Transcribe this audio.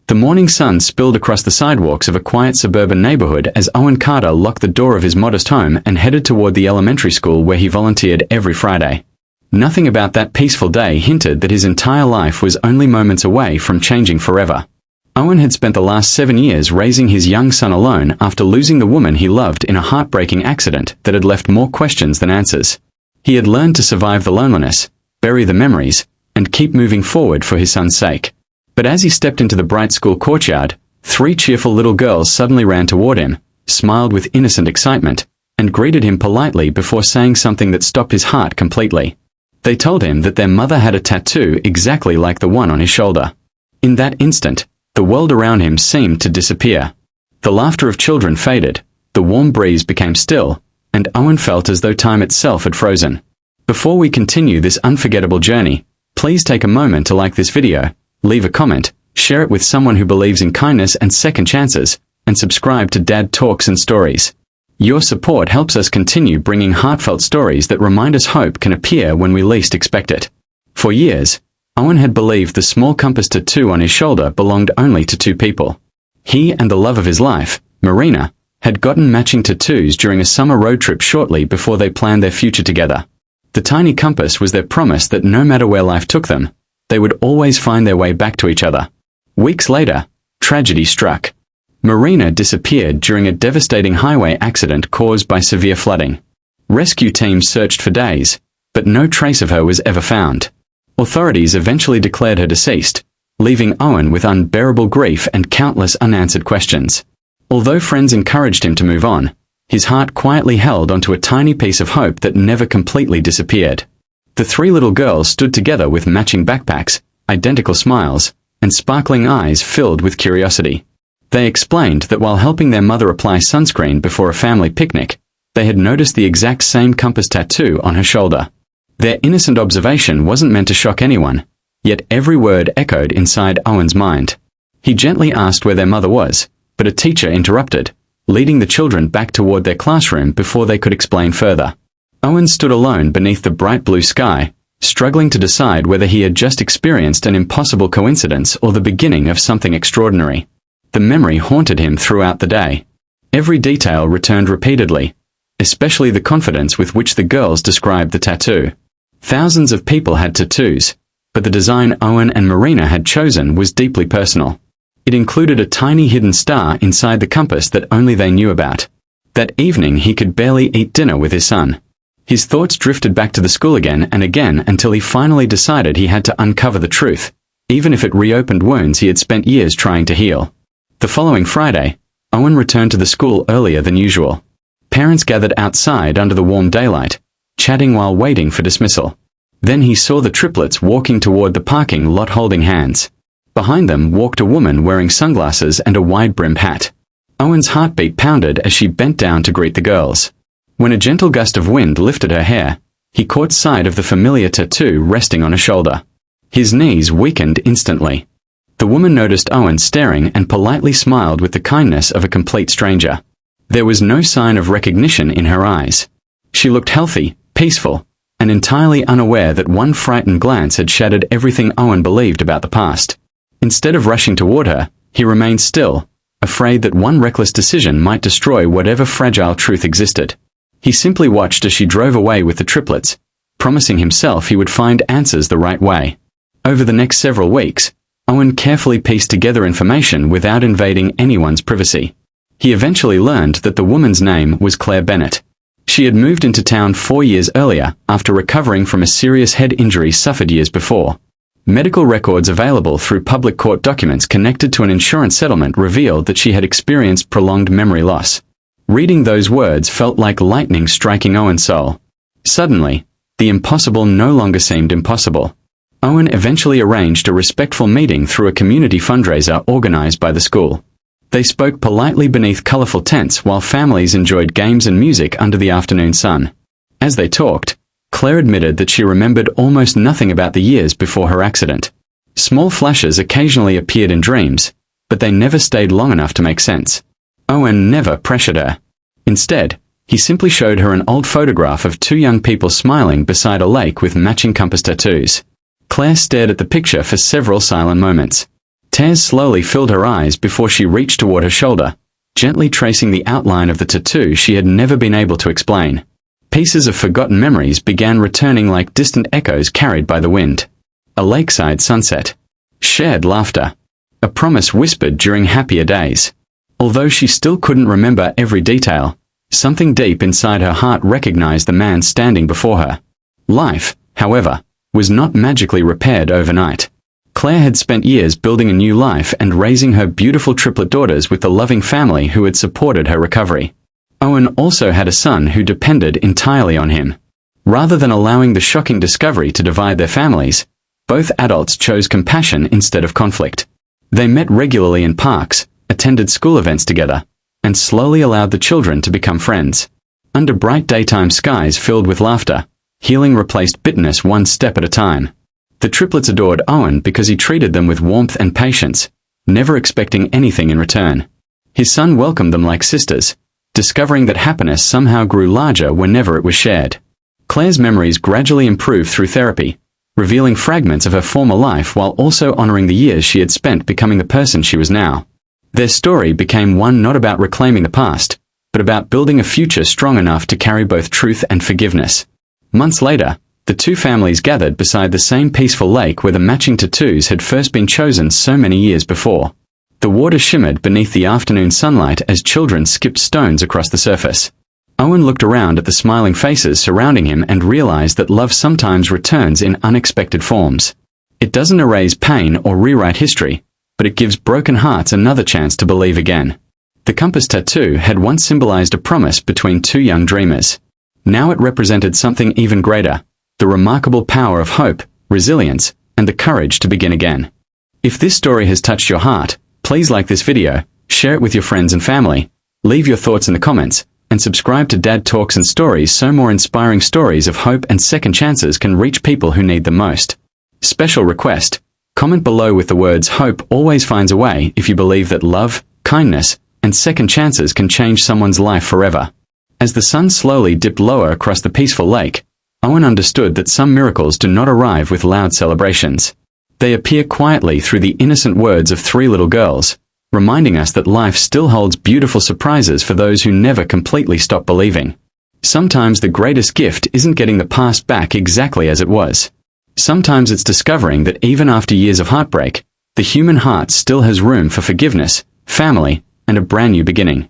The morning sun spilled across the sidewalks of a quiet suburban neighborhood as Owen Carter locked the door of his modest home and headed toward the elementary school where he volunteered every Friday. Nothing about that peaceful day hinted that his entire life was only moments away from changing forever. Owen had spent the last 7 years raising his young son alone after losing the woman he loved in a heartbreaking accident that had left more questions than answers. He had learned to survive the loneliness, bury the memories, and keep moving forward for his son's sake. But as he stepped into the bright school courtyard, 3 cheerful little girls suddenly ran toward him, smiled with innocent excitement, and greeted him politely before saying something that stopped his heart completely. They told him that their mother had a tattoo exactly like the one on his shoulder. In that instant, the world around him seemed to disappear. The laughter of children faded, the warm breeze became still, and Owen felt as though time itself had frozen. Before we continue this unforgettable journey, please take a moment to like this video, leave a comment, share it with someone who believes in kindness and second chances, and subscribe to Dad Talks and Stories. Your support helps us continue bringing heartfelt stories that remind us hope can appear when we least expect it. For years, Owen had believed the small compass tattoo on his shoulder belonged only to 2 people. He and the love of his life, Marina, had gotten matching tattoos during a summer road trip shortly before they planned their future together. The tiny compass was their promise that no matter where life took them, they would always find their way back to each other. Weeks later, tragedy struck. Marina disappeared during a devastating highway accident caused by severe flooding. Rescue teams searched for days, but no trace of her was ever found. Authorities eventually declared her deceased, leaving Owen with unbearable grief and countless unanswered questions. Although friends encouraged him to move on, his heart quietly held onto a tiny piece of hope that never completely disappeared. The 3 little girls stood together with matching backpacks, identical smiles, and sparkling eyes filled with curiosity. They explained that while helping their mother apply sunscreen before a family picnic, they had noticed the exact same compass tattoo on her shoulder. Their innocent observation wasn't meant to shock anyone, yet every word echoed inside Owen's mind. He gently asked where their mother was, but a teacher interrupted, leading the children back toward their classroom before they could explain further. Owen stood alone beneath the bright blue sky, struggling to decide whether he had just experienced an impossible coincidence or the beginning of something extraordinary. The memory haunted him throughout the day. Every detail returned repeatedly, especially the confidence with which the girls described the tattoo. Thousands of people had tattoos, but the design Owen and Marina had chosen was deeply personal. It included a tiny hidden star inside the compass that only they knew about. That evening he could barely eat dinner with his son. His thoughts drifted back to the school again and again until he finally decided he had to uncover the truth, even if it reopened wounds he had spent years trying to heal. The following Friday, Owen returned to the school earlier than usual. Parents gathered outside under the warm daylight, chatting while waiting for dismissal. Then he saw the triplets walking toward the parking lot holding hands. Behind them walked a woman wearing sunglasses and a wide-brimmed hat. Owen's heartbeat pounded as she bent down to greet the girls. When a gentle gust of wind lifted her hair, he caught sight of the familiar tattoo resting on her shoulder. His knees weakened instantly. The woman noticed Owen staring and politely smiled with the kindness of a complete stranger. There was no sign of recognition in her eyes. She looked healthy, peaceful, and entirely unaware that one frightened glance had shattered everything Owen believed about the past. Instead of rushing toward her, he remained still, afraid that one reckless decision might destroy whatever fragile truth existed. He simply watched as she drove away with the triplets, promising himself he would find answers the right way. Over the next several weeks, Owen carefully pieced together information without invading anyone's privacy. He eventually learned that the woman's name was Claire Bennett. She had moved into town 4 years earlier after recovering from a serious head injury suffered years before. Medical records available through public court documents connected to an insurance settlement revealed that she had experienced prolonged memory loss. Reading those words felt like lightning striking Owen's soul. Suddenly, the impossible no longer seemed impossible. Owen eventually arranged a respectful meeting through a community fundraiser organized by the school. They spoke politely beneath colorful tents while families enjoyed games and music under the afternoon sun. As they talked, Claire admitted that she remembered almost nothing about the years before her accident. Small flashes occasionally appeared in dreams, but they never stayed long enough to make sense. Owen never pressured her. Instead, he simply showed her an old photograph of 2 young people smiling beside a lake with matching compass tattoos. Claire stared at the picture for several silent moments. Tears slowly filled her eyes before she reached toward her shoulder, gently tracing the outline of the tattoo she had never been able to explain. Pieces of forgotten memories began returning like distant echoes carried by the wind. A lakeside sunset. Shared laughter. A promise whispered during happier days. Although she still couldn't remember every detail, something deep inside her heart recognized the man standing before her. Life, however, was not magically repaired overnight. Claire had spent years building a new life and raising her beautiful triplet daughters with the loving family who had supported her recovery. Owen also had a son who depended entirely on him. Rather than allowing the shocking discovery to divide their families, both adults chose compassion instead of conflict. They met regularly in parks, attended school events together, and slowly allowed the children to become friends. Under bright daytime skies filled with laughter, healing replaced bitterness one step at a time. The triplets adored Owen because he treated them with warmth and patience, never expecting anything in return. His son welcomed them like sisters, discovering that happiness somehow grew larger whenever it was shared. Claire's memories gradually improved through therapy, revealing fragments of her former life while also honoring the years she had spent becoming the person she was now. Their story became one not about reclaiming the past, but about building a future strong enough to carry both truth and forgiveness. Months later, the two families gathered beside the same peaceful lake where the matching tattoos had first been chosen so many years before. The water shimmered beneath the afternoon sunlight as children skipped stones across the surface. Owen looked around at the smiling faces surrounding him and realized that love sometimes returns in unexpected forms. It doesn't erase pain or rewrite history, but it gives broken hearts another chance to believe again. The compass tattoo had once symbolized a promise between two young dreamers. Now it represented something even greater, the remarkable power of hope, resilience, and the courage to begin again. If this story has touched your heart, please like this video, share it with your friends and family, leave your thoughts in the comments, and subscribe to Dad Talks and Stories so more inspiring stories of hope and second chances can reach people who need them most. Special request: comment below with the words "Hope always finds a way" if you believe that love, kindness, and second chances can change someone's life forever. As the sun slowly dipped lower across the peaceful lake, Owen understood that some miracles do not arrive with loud celebrations. They appear quietly through the innocent words of three little girls, reminding us that life still holds beautiful surprises for those who never completely stop believing. Sometimes the greatest gift isn't getting the past back exactly as it was. Sometimes it's discovering that even after years of heartbreak, the human heart still has room for forgiveness, family, and a brand new beginning.